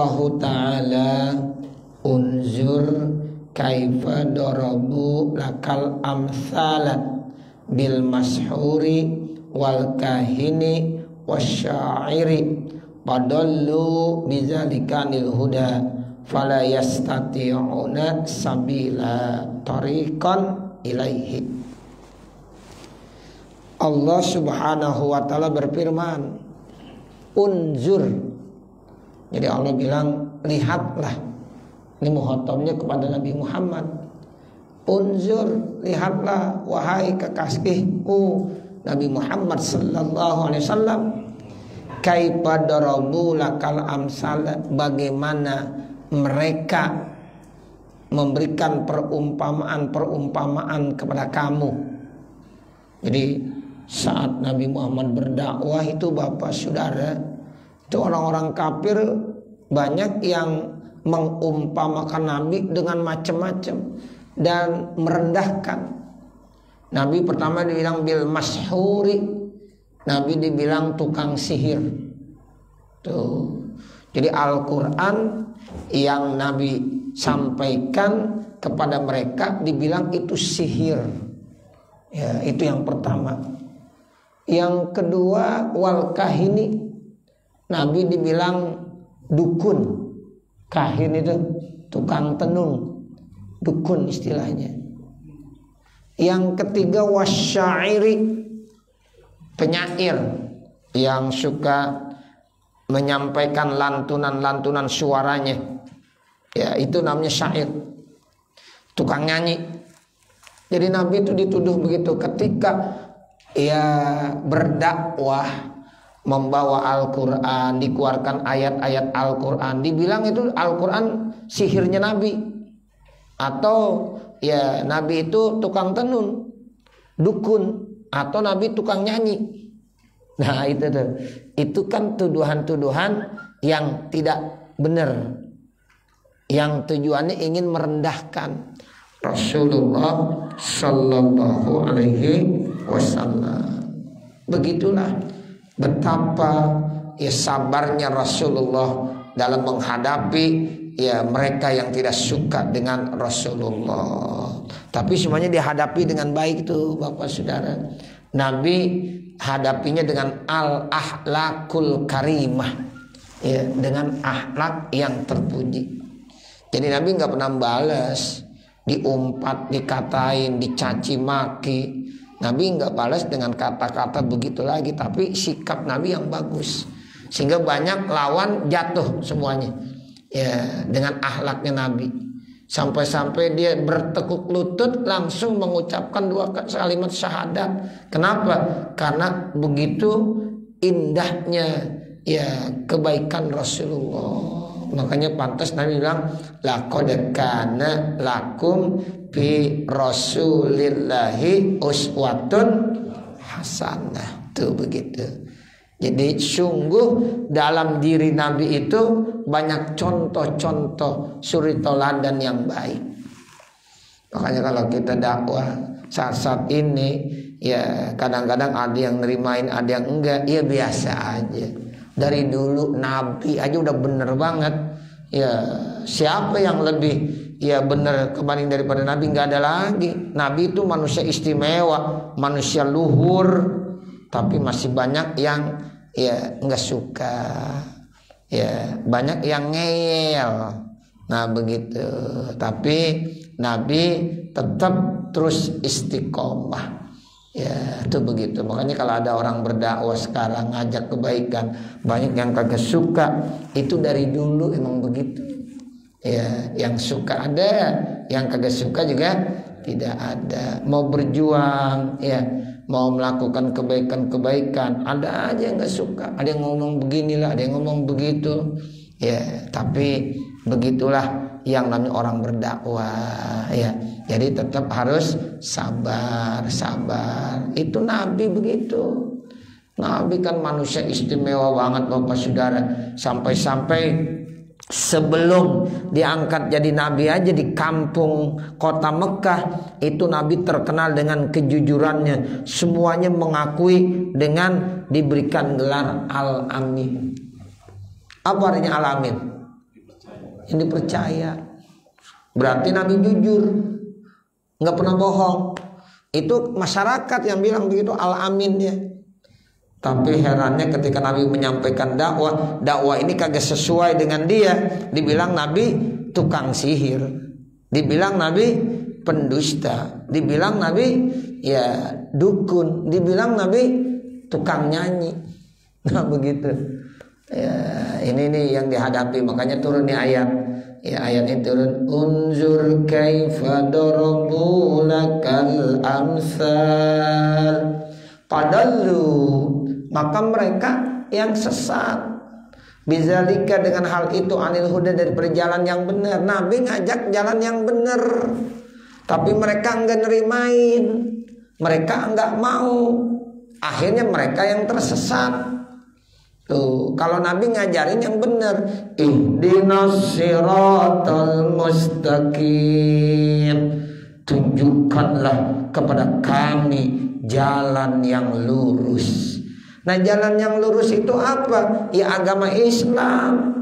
Allah Ta'ala unzur kaifa darabu lakal amsalat bil mashhuri wal kahini wasyairi padallu bizalikanil huda fala yastati'una sabila tariqan ilaihi. Allah Subhanahu wa ta'ala berfirman, unzur. Jadi Allah bilang, lihatlah. Ini muhatabnya kepada Nabi Muhammad. Unzur, lihatlah wahai kekasihku Nabi Muhammad sallallahu alaihi wasallam, kaifa darabu lakal amsalat, bagaimana mereka memberikan perumpamaan kepada kamu. Jadi saat Nabi Muhammad berdakwah itu Bapak Saudara, itu orang-orang kafir banyak yang mengumpamakan Nabi dengan macam-macam dan merendahkan. Nabi pertama dibilang bil mashhuri, Nabi dibilang tukang sihir. Tuh. Jadi Al-Quran yang Nabi sampaikan kepada mereka dibilang itu sihir. Ya, itu yang pertama. Yang kedua wal kahini, Nabi dibilang dukun. Kahin itu tukang tenung, dukun istilahnya. Yang ketiga wasyairi, penyair yang suka menyampaikan lantunan-lantunan suaranya. Ya, itu namanya syair. Tukang nyanyi. Jadi Nabi itu dituduh begitu ketika ia berdakwah, membawa Al-Quran, dikeluarkan ayat-ayat Al-Quran, dibilang itu Al-Quran sihirnya Nabi, atau ya Nabi itu tukang tenun, dukun, atau Nabi tukang nyanyi. Nah itu kan tuduhan-tuduhan yang tidak benar, yang tujuannya ingin merendahkan Rasulullah Sallallahu Alaihi Wasallam. Begitulah betapa ya sabarnya Rasulullah dalam menghadapi ya mereka yang tidak suka dengan Rasulullah. Tapi semuanya dihadapi dengan baik itu Bapak Saudara. Nabi hadapinya dengan al-ahlakul karimah, ya, dengan akhlak yang terpuji. Jadi Nabi nggak pernah balas, diumpat, dikatain, dicaci maki. Nabi nggak balas dengan kata-kata begitu lagi, tapi sikap Nabi yang bagus, sehingga banyak lawan jatuh semuanya ya dengan akhlaknya Nabi. Sampai-sampai dia bertekuk lutut langsung mengucapkan 2 kalimat syahadat. Kenapa? Karena begitu indahnya ya kebaikan Rasulullah. Makanya pantas Nabi bilang, laqad kana lakum fi rasulillahi uswatun hasanah. Tuh begitu. Jadi sungguh dalam diri Nabi itu banyak contoh-contoh suri teladan yang baik. Makanya kalau kita dakwah saat-saat ini ya kadang-kadang ada yang nerimain, ada yang enggak, ya biasa aja. Dari dulu Nabi aja udah bener banget. Ya siapa yang lebih ya bener kebanding daripada Nabi? Nggak ada lagi. Nabi itu manusia istimewa, manusia luhur. Tapi masih banyak yang ya nggak suka. Ya banyak yang ngeyel. Nah begitu. Tapi Nabi tetap terus istiqomah. Ya itu begitu. Makanya kalau ada orang berdakwah sekarang ngajak kebaikan, banyak yang kagak suka. Itu dari dulu emang begitu. Ya, yang suka ada, yang kagak suka juga tidak ada. Mau berjuang, ya, mau melakukan kebaikan-kebaikan, ada aja yang nggak suka. Ada yang ngomong beginilah, ada yang ngomong begitu. Ya, tapi begitulah yang namanya orang berdakwah. Ya. Jadi tetap harus sabar. Itu Nabi begitu. Nabi kan manusia istimewa banget Bapak Saudara. Sampai-sampai sebelum diangkat jadi Nabi aja di kampung kota Mekah, itu Nabi terkenal dengan kejujurannya. Semuanya mengakui dengan diberikan gelar Al-Amin. Apa artinya Al-Amin? yang dipercaya. Berarti Nabi jujur, nggak pernah bohong. Itu masyarakat yang bilang begitu, al-aminnya. Tapi herannya ketika Nabi menyampaikan dakwah ini kagak sesuai dengan dia. Dibilang Nabi tukang sihir, dibilang Nabi pendusta, dibilang Nabi ya dukun, dibilang Nabi tukang nyanyi. Nah begitu. Ya, ini nih yang dihadapi, makanya turun nih ayat. Ya, ayat ini turun, unzur kaifa darabu lakal amsal padallu, maka mereka yang sesat bizalika dengan hal itu anil huda dari perjalanan yang benar. Nabi ngajak jalan yang benar, tapi mereka enggak nerimain, mereka enggak mau, akhirnya mereka yang tersesat. Tuh, kalau Nabi ngajarin yang benar, ihdinas siratal mustaqim, tunjukkanlah kepada kami jalan yang lurus. Nah, jalan yang lurus itu apa? Ya agama Islam.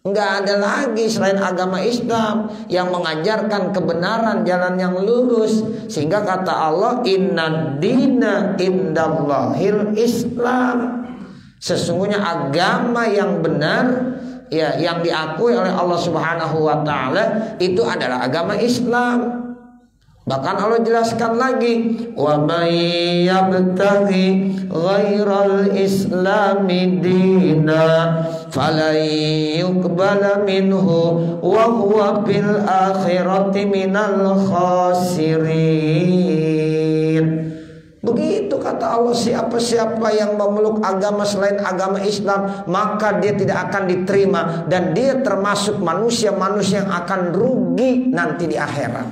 Enggak ada lagi selain agama Islam yang mengajarkan kebenaran, jalan yang lurus. Sehingga kata Allah, innad dina indallahil Islam. Sesungguhnya agama yang benar, ya, yang diakui oleh Allah Subhanahu wa taala itu adalah agama Islam. Bahkan Allah jelaskan lagi, wa may yabtaghi ghairal islami dina falan yuqbala minhu wa huwa fil akhirati minal khasirin. Begitu kata Allah, siapa-siapa yang memeluk agama selain agama Islam, maka dia tidak akan diterima dan dia termasuk manusia-manusia yang akan rugi nanti di akhirat.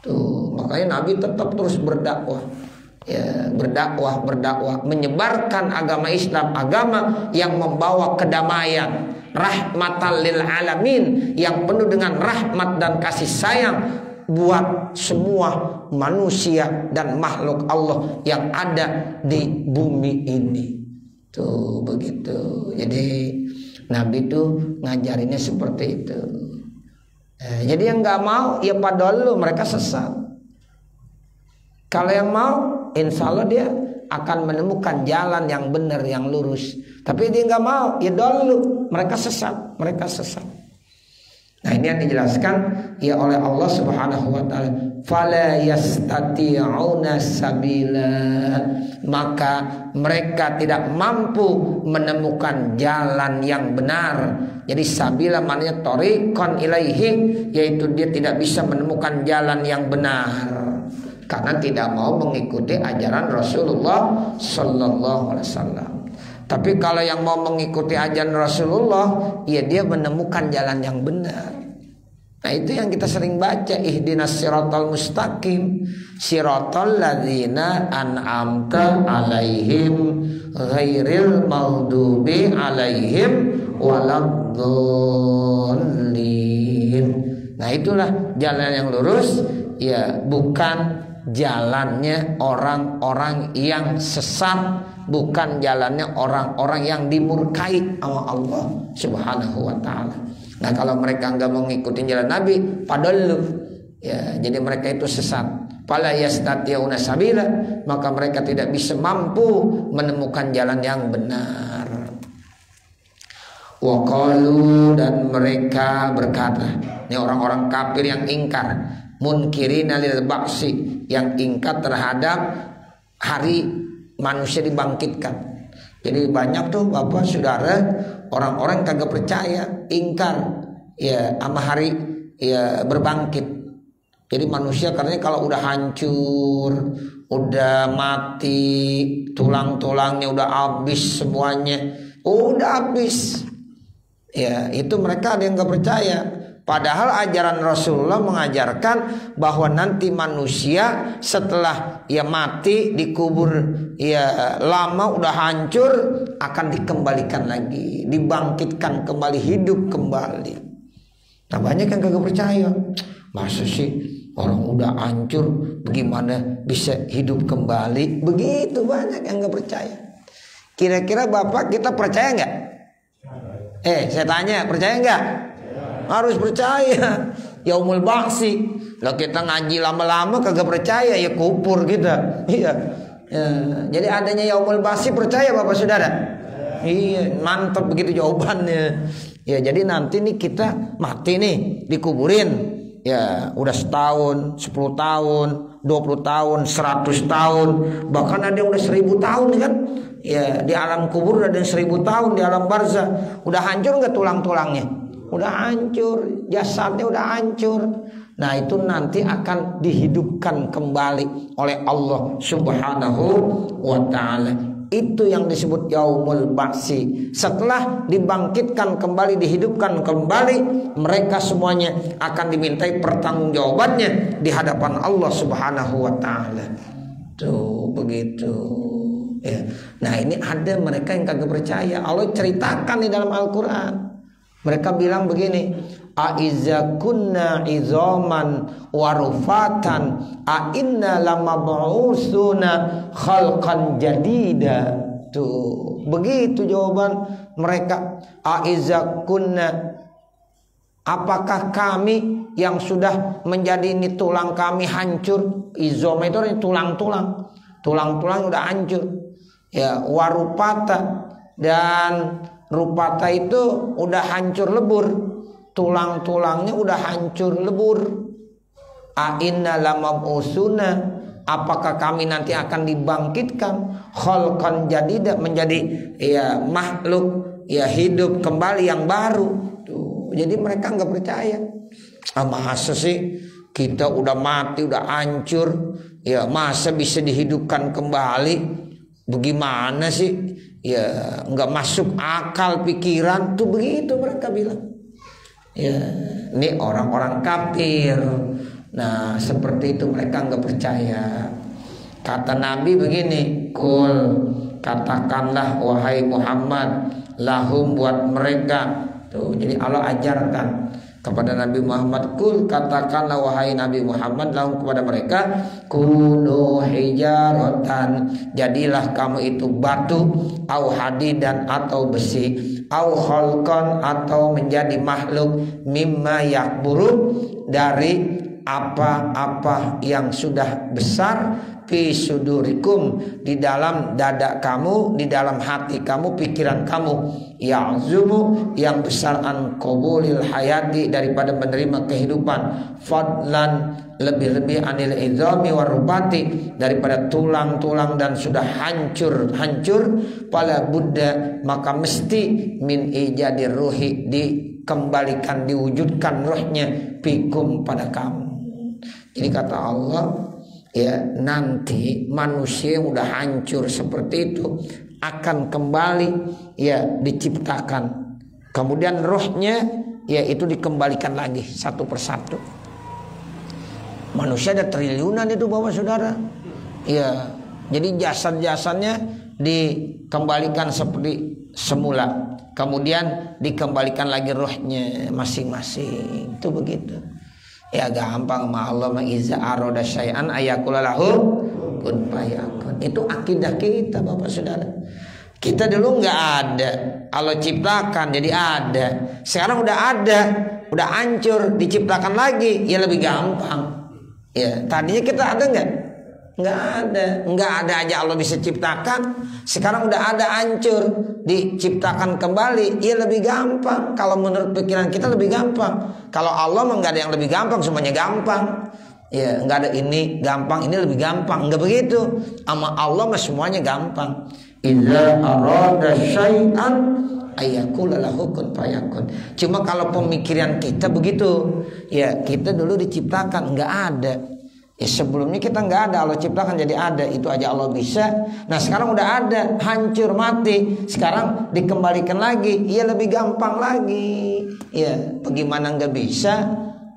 Tuh, makanya Nabi tetap terus berdakwah. Ya, berdakwah, menyebarkan agama Islam, agama yang membawa kedamaian, rahmatan lil alamin, yang penuh dengan rahmat dan kasih sayang buat semua manusia dan makhluk Allah yang ada di bumi ini. Tuh begitu. Jadi Nabi tuh ngajarinnya seperti itu. Jadi yang nggak mau ya padahal mereka sesat. Kalau yang mau, insya Allah dia akan menemukan jalan yang benar, yang lurus. Tapi dia nggak mau, ya dulu mereka sesat. Nah ini yang dijelaskan ya oleh Allah Subhanahu wa taala, fala yastati'una sabila, maka mereka tidak mampu menemukan jalan yang benar. Jadi sabila maknanya thoriqan ilaihi, yaitu dia tidak bisa menemukan jalan yang benar karena tidak mau mengikuti ajaran Rasulullah sallallahu alaihi wasallam. Tapi kalau yang mau mengikuti ajaran Rasulullah, ya dia menemukan jalan yang benar. Nah itu yang kita sering baca, ihdinas siratal mustaqim, siratal ladzina an'amta alaihim ghairil maghdubi alaihim waladdallin. Nah itulah jalan yang lurus, ya bukan jalannya orang-orang yang sesat, bukan jalannya orang-orang yang dimurkai sama Allah Subhanahu wa taala. Nah, kalau mereka enggak mengikuti jalan Nabi, padahal ya, jadi mereka itu sesat. Fala yastati'una sabila, maka mereka tidak bisa mampu menemukan jalan yang benar. Wa qalu, dan mereka berkata, ini orang-orang kafir yang ingkar, munkirina lil ba'si, yang ingkar terhadap hari manusia dibangkitkan. Jadi banyak tuh Bapak Saudara orang-orang kagak percaya, ingkar ya sama hari ya berbangkit. Jadi manusia karena kalau udah hancur, udah mati, tulang-tulangnya udah habis semuanya, udah habis. Ya, itu mereka ada yang gak percaya. Padahal ajaran Rasulullah mengajarkan bahwa nanti manusia setelah ya mati dikubur ya lama udah hancur akan dikembalikan lagi, dibangkitkan kembali, hidup kembali. Nah banyak yang kagak percaya. Masa sih orang udah hancur bagaimana bisa hidup kembali? Begitu banyak yang gak percaya. Kira-kira Bapak kita percaya nggak? Saya tanya, percaya nggak? Harus percaya. Yaumul ba'si. Lah kita ngaji lama-lama kagak percaya ya kupur kita. Iya. Ya, jadi adanya yaumul ba'si percaya Bapak Saudara? Iya, mantap begitu jawabannya. Ya, jadi nanti nih kita mati nih, dikuburin. Ya, udah setahun, 10 tahun, 20 tahun, 100 tahun, bahkan ada yang udah 1000 tahun kan? Ya, di alam kubur ada yang 1000 tahun, di alam barzah. Udah hancur nggak tulang-tulangnya? Udah hancur, jasadnya udah hancur. Nah, itu nanti akan dihidupkan kembali oleh Allah Subhanahu wa ta'ala. Itu yang disebut yaumul ba'si. Setelah dibangkitkan kembali, dihidupkan kembali, mereka semuanya akan dimintai pertanggungjawabannya di hadapan Allah Subhanahu wa ta'ala. Tuh begitu ya. Nah, ini ada mereka yang kagak percaya. Allah ceritakan di dalam Al-Quran. Mereka bilang begini, aiza kunna izoman warufatan ainna lamab'usuna khalqan jadida. Tuh begitu jawaban mereka. Aiza kunna, apakah kami yang sudah menjadi ini tulang kami hancur? Izom itu tulang-tulang, tulang-tulang udah hancur ya. Warupata, dan rupata itu udah hancur lebur, tulang-tulangnya udah hancur lebur. Ainna lamab'usuna, apakah kami nanti akan dibangkitkan khalqan jadida, menjadi ya makhluk ya hidup kembali yang baru. Tuh, jadi mereka nggak percaya. Masa sih kita udah mati, udah hancur ya, masa bisa dihidupkan kembali? Bagaimana sih? Ya nggak masuk akal pikiran tuh, begitu mereka bilang. Ya, ini orang-orang kafir. Nah, seperti itu mereka nggak percaya. Kata Nabi begini, kul, katakanlah wahai Muhammad, lahum, buat mereka. Tuh, jadi Allah ajarkan kepada Nabi Muhammad, kul, katakanlah wahai Nabi Muhammad, lahum, kepada mereka, kunu hijaratan, jadilah kamu itu batu, au hadidan, atau besi, au khalqan, atau menjadi makhluk, mimma yakburu, dari apa-apa yang sudah besar, fi sudurikum, di dalam dada kamu, di dalam hati kamu, pikiran kamu, ya'zumu, yang besar, an qabulil hayati, daripada menerima kehidupan, fadlan, lebih-lebih anil idzami warubati, daripada tulang-tulang dan sudah hancur, pala buddha, maka mesti min ijadir ruhi, dikembalikan, diwujudkan ruhnya, fikum, pada kamu. Jadi kata Allah, ya nanti manusia yang udah hancur seperti itu akan kembali ya diciptakan, kemudian rohnya ya itu dikembalikan lagi satu persatu. Manusia ada triliunan itu Bapak Saudara ya, jadi jasad-jasadnya dikembalikan seperti semula, kemudian dikembalikan lagi rohnya masing-masing. Itu begitu ya, gampang sama Allah. Ma'iza aroda syai'an ayakulalahu kun fayakun. Itu akidah kita Bapak Saudara. Kita dulu nggak ada, Allah ciptakan jadi ada. Sekarang udah ada, udah hancur, diciptakan lagi, ya lebih gampang. Ya, tadinya kita ada nggak? Nggak ada aja Allah bisa ciptakan. Sekarang udah ada, hancur, diciptakan kembali, ya lebih gampang. Kalau menurut pikiran kita lebih gampang. Kalau Allah mah nggak ada yang lebih gampang, semuanya gampang. Ya, nggak ada ini gampang, ini lebih gampang. Nggak begitu. Sama Allah mah semuanya gampang. Idza arada syai'an ayakula lahu kun fayakun. Cuma kalau pemikiran kita begitu, ya kita dulu diciptakan nggak ada. Ya sebelumnya kita nggak ada, Allah ciptakan jadi ada, itu aja Allah bisa. Nah sekarang udah ada, hancur mati, sekarang dikembalikan lagi, ya lebih gampang lagi. Ya bagaimana nggak bisa,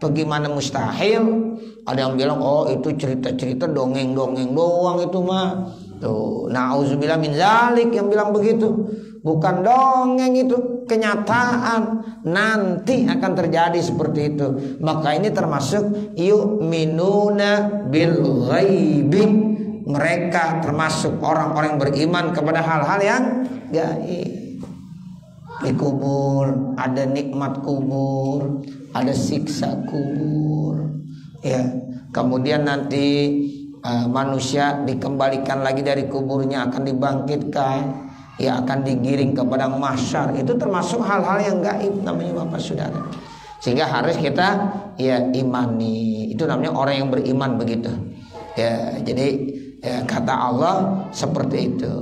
bagaimana mustahil. Ada yang bilang oh itu cerita-cerita dongeng-dongeng doang itu mah. Tuh, na'udzubillah min zalik, yang bilang begitu. Bukan dongeng, itu kenyataan, nanti akan terjadi seperti itu. Maka ini termasuk yu'minuna bil ghaibi, mereka termasuk orang-orang beriman kepada hal-hal yang gaib. di kubur, ada nikmat kubur, ada siksa kubur. Ya, kemudian nanti manusia dikembalikan lagi dari kuburnya, akan dibangkitkan, ya akan digiring ke padang mahsyar. Itu termasuk hal-hal yang gaib namanya Bapak Saudara. Sehingga harus kita ya imani. Itu namanya orang yang beriman begitu. Ya, jadi ya, kata Allah seperti itu.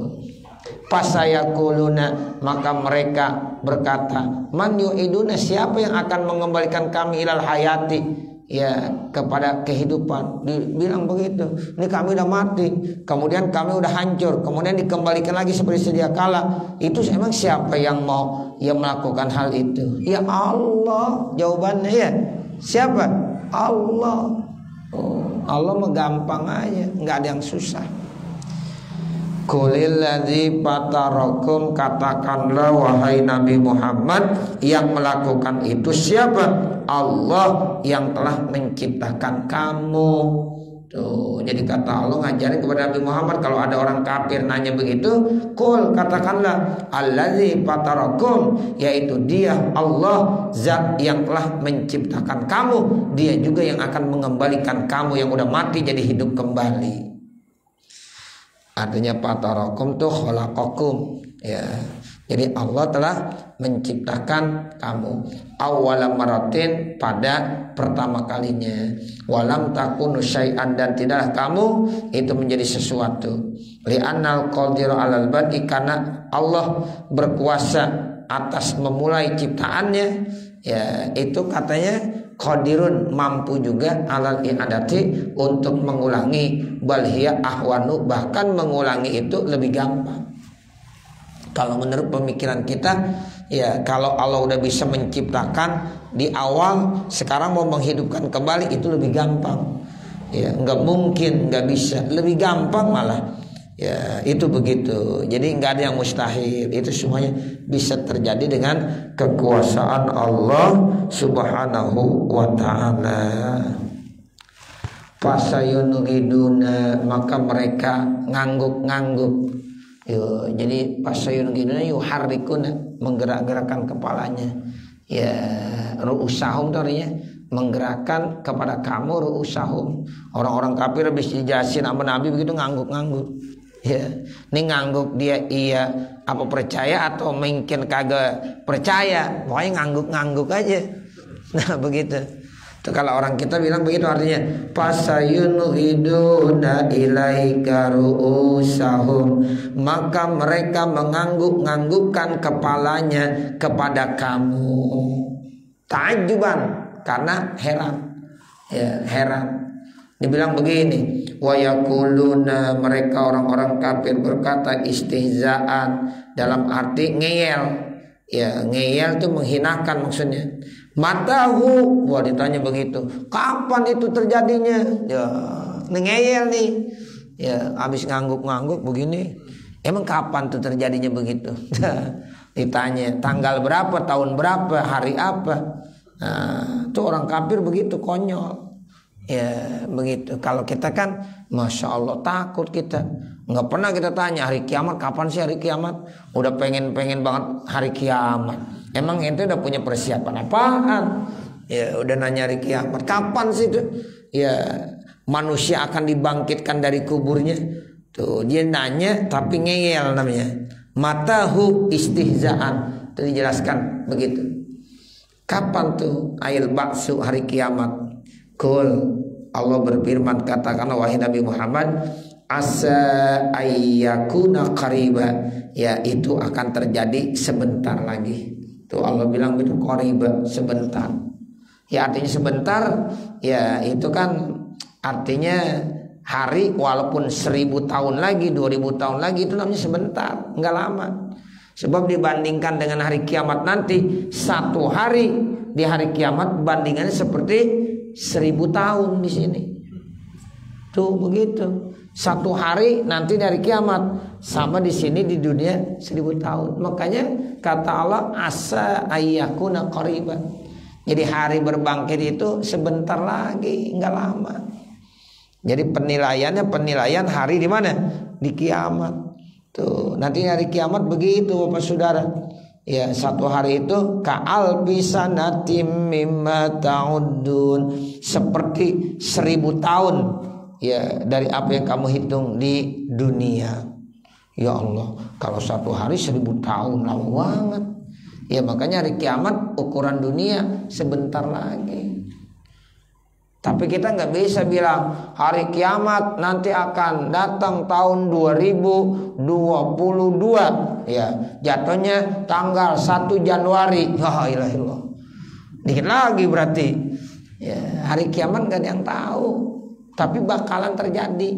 Fasayakuluna, maka mereka berkata, man yu'iduna, siapa yang akan mengembalikan kami ilal hayati, ya kepada kehidupan. Dibilang begitu, ini kami udah mati, kemudian kami udah hancur, kemudian dikembalikan lagi seperti sedia kala. Itu emang siapa yang mau yang melakukan hal itu? Ya Allah, jawabannya ya. Siapa? Allah. Allah mah gampang aja, nggak ada yang susah. Qulil ladzi fatarakum, katakanlah wahai Nabi Muhammad, yang melakukan itu siapa? Allah yang telah menciptakan kamu. Tuh, jadi kata Allah ngajarin kepada Nabi Muhammad, kalau ada orang kafir nanya begitu, qul, katakanlah allazi fatarakum, yaitu dia Allah, zat yang telah menciptakan kamu, dia juga yang akan mengembalikan kamu yang udah mati jadi hidup kembali. Artinya fatarakum tuh khalaqakum, ya. Jadi Allah telah menciptakan kamu awwala maratin, pada pertama kalinya. Walam takunu syai'an, dan tidaklah kamu itu menjadi sesuatu. Li'annal qadiru 'alal badi, karena Allah berkuasa atas memulai ciptaannya. Ya, itu katanya qadirun, mampu juga alal i'adati, untuk mengulangi, bal hiya ahwanu, bahkan mengulangi itu lebih gampang. Kalau menurut pemikiran kita, ya kalau Allah udah bisa menciptakan di awal, sekarang mau menghidupkan kembali itu lebih gampang. Ya, nggak mungkin, nggak bisa, lebih gampang malah. Ya, itu begitu. Jadi nggak ada yang mustahil. Itu semuanya bisa terjadi dengan kekuasaan Allah Subhanahu wa ta'ala. Fasayunghiduna, maka mereka ngangguk-ngangguk. Jadi fasayunghiduna yuharrikuna, menggerak-gerakkan kepalanya. Ya, ru'usahum itu artinya menggerakkan kepada kamu ru'usahum. Orang-orang kafir habis dijelasin sama Nabi begitu ngangguk-ngangguk. Ya, ini ngangguk dia iya apa percaya atau mungkin kagak percaya, pokoknya ngangguk-ngangguk aja. Nah begitu. Itu kalau orang kita bilang begitu artinya fasayunhiduna ilaika ru'usahum, maka mereka mengangguk-nganggukkan kepalanya kepada kamu. Ta'ajjuban, karena heran. Ya, heran. Dibilang begini, wa yaquluna, mereka orang-orang kafir berkata istihzaan, dalam arti ngeyel. Ya, ngeyel itu menghinakan maksudnya. Matahu, wah ditanya begitu, kapan itu terjadinya? Ya, ngeyel nih. Ya, habis ngangguk-ngangguk begini, emang kapan tuh terjadinya begitu? Ditanya tanggal berapa, tahun berapa, hari apa. Nah, tuh orang kafir begitu, konyol. Ya begitu. Kalau kita kan Masya Allah takut kita, nggak pernah kita tanya hari kiamat kapan sih hari kiamat. Udah pengen banget hari kiamat. Emang ente udah punya persiapan apaan? Ya udah nanya hari kiamat kapan sih itu? Ya manusia akan dibangkitkan dari kuburnya. Tuh dia nanya tapi ngeyel namanya. Matahu istihzaan. Itu dijelaskan begitu. Kapan tuh ail ba'su, hari kiamat? Qul, Allah berfirman, katakanlah wahai Nabi Muhammad, asa ayyakuna qariba, ya itu akan terjadi sebentar lagi. Tuh Allah bilang itu qariba, sebentar. Ya artinya sebentar, ya itu kan artinya hari walaupun 1000 tahun lagi, 2000 tahun lagi itu namanya sebentar, enggak lama. Sebab dibandingkan dengan hari kiamat nanti, satu hari di hari kiamat bandingannya seperti 1000 tahun di sini. Tuh begitu. Satu hari nanti dari kiamat sama di sini di dunia 1000 tahun. Makanya kata Allah asa ayyakuna qariban. Jadi hari berbangkit itu sebentar lagi, enggak lama. Jadi penilaiannya penilaian hari di mana? Di kiamat. Tuh, nanti hari kiamat begitu Bapak Saudara. Ya, satu hari itu ka'alfi sanatim mimma ta'uddun, seperti 1000 tahun ya dari apa yang kamu hitung di dunia. Ya Allah, kalau satu hari 1000 tahun lama banget. Ya makanya hari kiamat ukuran dunia sebentar lagi. Tapi kita nggak bisa bilang hari kiamat nanti akan datang tahun 2022. Ya, jatuhnya tanggal 1 Januari. La ilaha illallah. Dikit lagi berarti. Ya, hari kiamat nggak ada yang tahu. Tapi bakalan terjadi.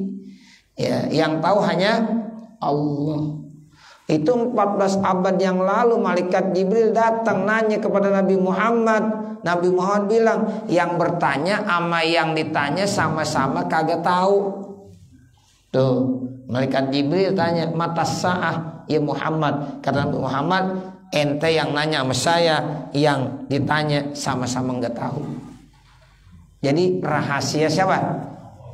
Ya, yang tahu hanya Allah. Itu 14 abad yang lalu malaikat Jibril datang nanya kepada Nabi Muhammad. Nabi Muhammad bilang, yang bertanya sama yang ditanya sama-sama kagak tahu. Tuh, malaikat Jibril tanya, mata sa'ah ya Muhammad. Kata Nabi Muhammad, ente yang nanya sama saya, yang ditanya sama-sama nggak tahu. Jadi rahasia siapa?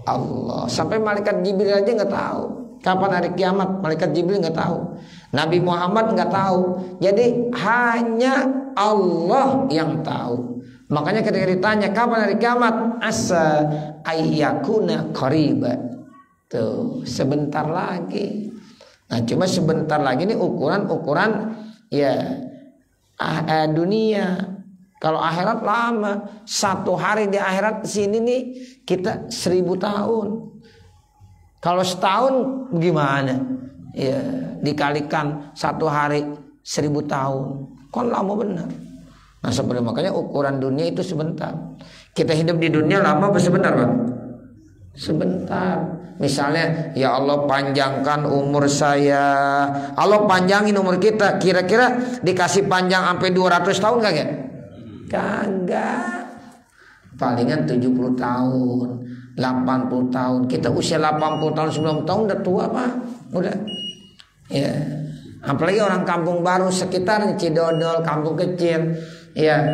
Allah. Sampai malaikat Jibril aja nggak tahu kapan hari kiamat. Malaikat Jibril nggak tahu, Nabi Muhammad nggak tahu. Jadi hanya Allah yang tahu. Makanya ketika ditanya kapan hari kiamat, asa ayyakuna qariba. Tuh, sebentar lagi. Nah, cuma sebentar lagi ini ukuran ya dunia. Kalau akhirat lama. Satu hari di akhirat sini nih kita 1000 tahun. Kalau setahun gimana? Ya, dikalikan satu hari 1000 tahun. Kan lama benar. Nah, seperti makanya ukuran dunia itu sebentar. Kita hidup di dunia lama apa sebentar, Pak? Sebentar. Misalnya, ya Allah panjangkan umur saya. Allah panjangin umur kita. Kira-kira dikasih panjang sampai 200 tahun kagak? Kagak. Palingan 70 tahun, 80 tahun. Kita usia 80 tahun, 90 tahun udah tua, Pak. Udah. Ya. Apalagi orang kampung baru sekitarnya, Cidodol, kampung kecil. Ya,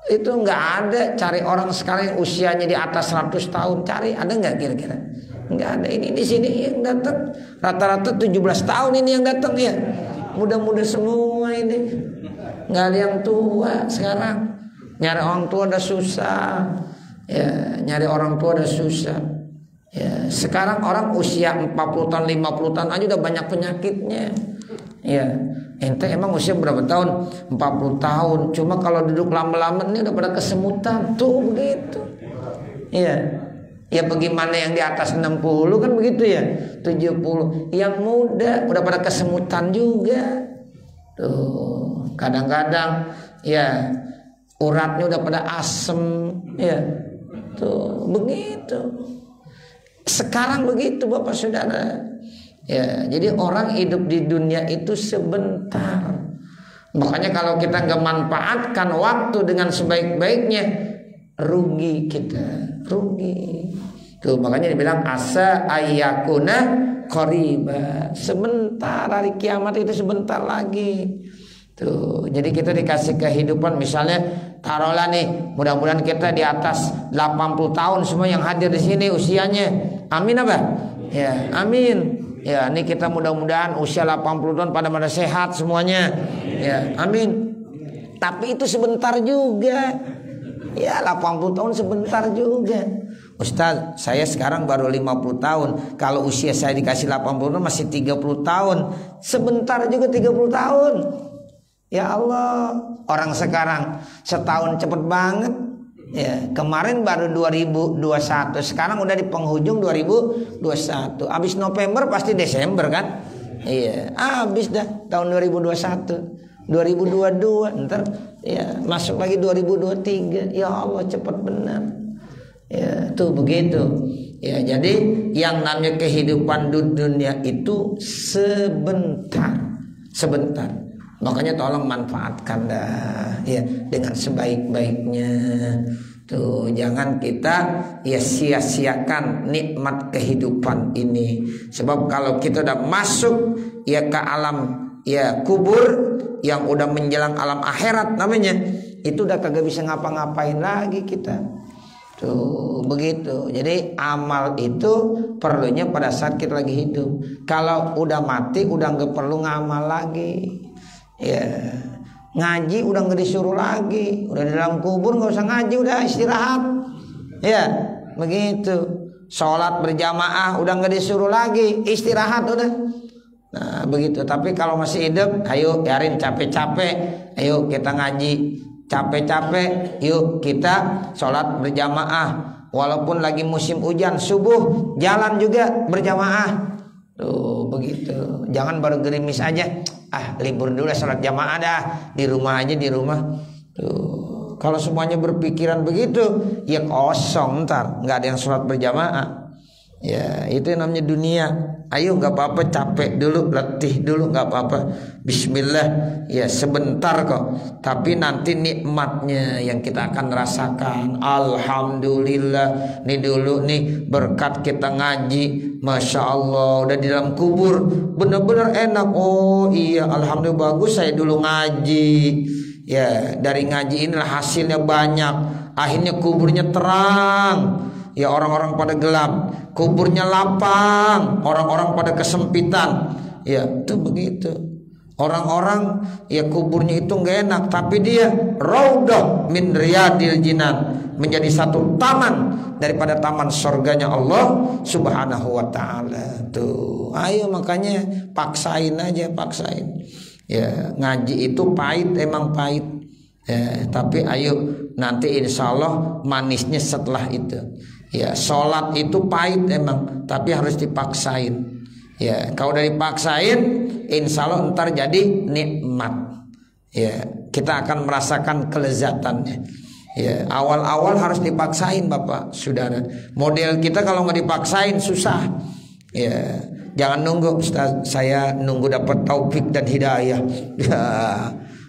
itu nggak ada cari orang sekarang yang usianya di atas 100 tahun. Cari, ada nggak kira-kira? Nggak ada. Ini di sini yang datang rata-rata 17 tahun ini yang datang ya. Muda-muda semua ini. Nggak ada yang tua sekarang. Nyari orang tua udah susah. Ya, nyari orang tua udah susah. Ya, sekarang orang usia 40 tahun, 50 tahun aja udah banyak penyakitnya. Ya. Ente emang usia berapa tahun? 40 tahun. Cuma kalau duduk lama-lama ini udah pada kesemutan. Tuh begitu. Iya. Ya bagaimana yang di atas 60 kan begitu ya. 70. Yang muda udah pada kesemutan juga. Tuh. Kadang-kadang ya uratnya udah pada asem. Ya. Tuh begitu. Sekarang begitu Bapak Saudara. Ya, jadi orang hidup di dunia itu sebentar. Makanya kalau kita nggak manfaatkan waktu dengan sebaik-baiknya, rugi kita, rugi. Tuh makanya dibilang asa ayyakuna qariba. Sebentar, hari kiamat itu sebentar lagi. Tuh, jadi kita dikasih kehidupan, misalnya taruhlah nih, mudah-mudahan kita di atas 80 tahun semua yang hadir di sini usianya. Amin apa? Ya, amin. Ya, ini kita mudah-mudahan usia 80 tahun pada sehat semuanya. Ya, amin. Tapi itu sebentar juga. Ya, 80 tahun sebentar juga. Ustaz, saya sekarang baru 50 tahun. Kalau usia saya dikasih 80 tahun masih 30 tahun. Sebentar juga 30 tahun. Ya Allah, orang sekarang setahun cepet banget. Ya, kemarin baru 2021, sekarang udah di penghujung 2021. Habis November pasti Desember kan? Iya, habis dah tahun 2021. 2022 ntar ya masuk lagi 2023. Ya Allah, cepat benar. Ya, tuh begitu. Ya, jadi yang namanya kehidupan dunia itu sebentar. Sebentar. Makanya tolong manfaatkan dah ya dengan sebaik-baiknya. Tuh, jangan kita ya sia-siakan nikmat kehidupan ini. Sebab kalau kita udah masuk ya ke alam ya kubur yang udah menjelang alam akhirat namanya, itu udah kagak bisa ngapa-ngapain lagi kita. Tuh begitu. Jadi amal itu perlunya pada saat kita lagi hidup. Kalau udah mati udah nggak perlu ngamal lagi. Ya, ngaji udah nggak disuruh lagi, udah di dalam kubur nggak usah ngaji, udah istirahat. Ya, begitu. Sholat berjamaah udah nggak disuruh lagi, istirahat udah. Nah, begitu. Tapi kalau masih hidup, ayo biarin capek-capek, ayo kita ngaji. Capek-capek, yuk kita sholat berjamaah. Walaupun lagi musim hujan, subuh jalan juga berjamaah. Tuh begitu. Jangan baru gerimis aja. Libur dulu sholat jamaah dah. Di rumah aja, di rumah. Tuh. Kalau semuanya berpikiran begitu, ya kosong ntar. Nggak ada yang sholat berjamaah. Ya itu yang namanya dunia. Ayo nggak apa-apa, capek dulu, letih dulu, nggak apa-apa. Bismillah, ya sebentar kok. Tapi nanti nikmatnya yang kita akan rasakan. Alhamdulillah. Nih dulu nih berkat kita ngaji, masya Allah, udah di dalam kubur bener-bener enak. Oh iya, alhamdulillah bagus saya dulu ngaji. Ya dari ngaji inilah hasilnya banyak. Akhirnya kuburnya terang. Ya orang-orang pada gelap, kuburnya lapang, orang-orang pada kesempitan. Ya itu begitu. Orang-orang ya kuburnya itu nggak enak, tapi dia raudhah min riyadil jinan, menjadi satu taman daripada taman surganya Allah Subhanahu wa taala. Tuh, ayo makanya paksain aja, paksain. Ya ngaji itu pahit, emang pahit. Ya, tapi ayo nanti insya Allah manisnya setelah itu. Ya sholat itu pahit emang, tapi harus dipaksain. Ya kalau udah dipaksain, insya Allah ntar jadi nikmat. Ya kita akan merasakan kelezatannya. Ya awal-awal harus dipaksain bapak, saudara. Model kita kalau nggak dipaksain susah. Ya jangan nunggu Ustaz, saya nunggu dapat taufik dan hidayah. Ya.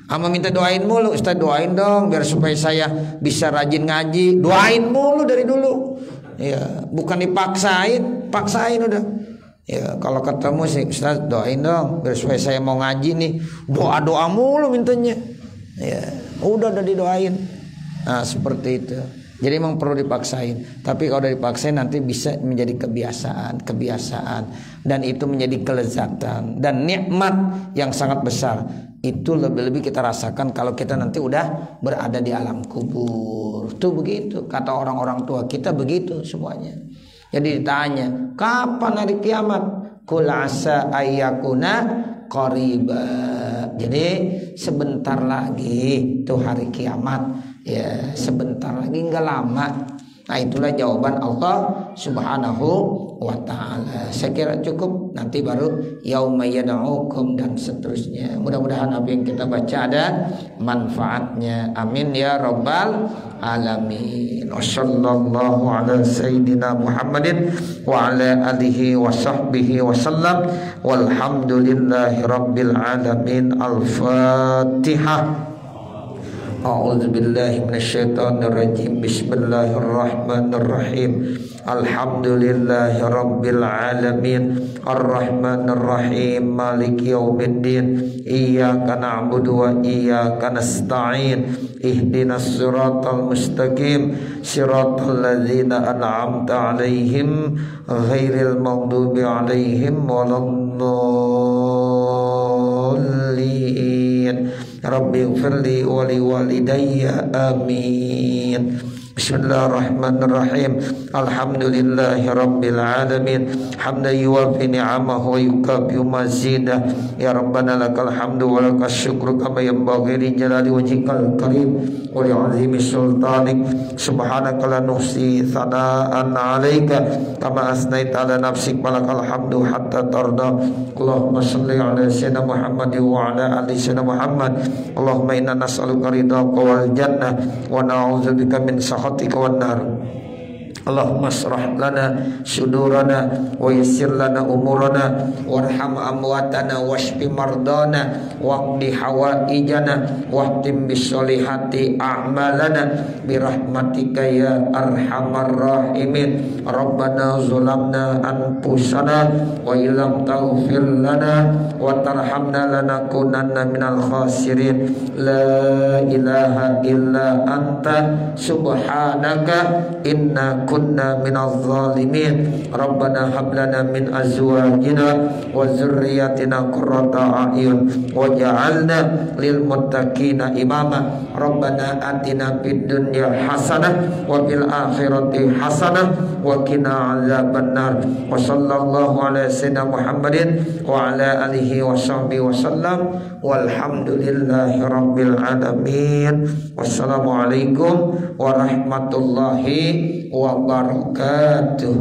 Ama minta doain mulu, Ustaz doain dong biar supaya saya bisa rajin ngaji. Doain mulu dari dulu. Ya, bukan dipaksain, paksain udah. Ya, kalau ketemu sih Ustaz doain dong biar supaya saya mau ngaji nih. Doa-doa mulu mintanya. Ya, udah didoain. Nah, seperti itu. Jadi memang perlu dipaksain. Tapi kalau udah dipaksain nanti bisa menjadi kebiasaan dan itu menjadi kelezatan dan nikmat yang sangat besar. Itu lebih-lebih kita rasakan kalau kita nanti udah berada di alam kubur. Tuh begitu kata orang-orang tua kita, begitu semuanya. Jadi ditanya, kapan hari kiamat? Qul asa ayyakuna qariba. Jadi sebentar lagi tuh hari kiamat. Ya sebentar lagi, nggak lama. Nah itulah jawaban Allah Subhanahu wa ta'ala. Saya kira cukup, nanti baru yauma yad'ukum dan seterusnya. Mudah-mudahan apa yang kita baca ada manfaatnya. Amin ya rabbal alamin. Wassallallahu ala sayyidina Muhammadin wa ala alihi wa sahbihi wa sallam. Walhamdulillahi rabbil alamin. Al-Fatihah. A'udzu billahi minasyaitonir rajim. Bismillahirrahmanirrahim. Alhamdulillahi rabbil alamin. Arrahmanir rahim. Maliki yaumiddin. Iyyaka na'budu wa iyyaka nasta'in. Ihdinas siratal mustaqim. Siratal ladzina an'amta 'alaihim ghairil maghdubi 'alaihim waladdallin. Rabbi ighfirli wa liwalidayya amin. Bismillahirrahmanirrahim. Alhamdulillahi rabbil alamin. Hamdan yuwafi ni'amahu wa yukafi mazidah. Ya Rabbana lakal hamdu wa lakas syukru kama yanbaghi li jalali wajhikal karim wa li 'azimi sultanik. Subhanaka la nuhsi thana'an 'alaika kama asnaita 'ala nafsik wa lakal hamdu hatta tarda. Allahumma shalli 'ala sayyidina Muhammad wa 'ala ali sayyidina Muhammad. Allahumma inna nas'aluka ridhaka wal jannah wa na'udzubika min sakhatika wan nar. Allahumma shrah lana sudurana wa yassir lana umurana warham amwatana washfi mardana waqdi hawaijana wahtim bisolihati a'malana birahmatika ya arhamar rahimin. Rabbana zulamna anfusana wa illam taghfir lana wa tarhamna lanakunanna minal khasirin. La ilaha illa anta subhanaka inna kunna minadh dhalimin. Rabbana hab lana min azwajina wa dzurriyyatina qurrata a'yun waj'alna lil muttaqina imama. Rabbana atina fid dunya hasanah wa fil akhirati hasanah wa qina adzabannar. Wa sallallahu ala sayyidina Muhammadin wa ala alihi wa sahbihi wasallam walhamdulillahi rabbil alamin. Wassalamualaikum warahmatullahi wabarakatuh.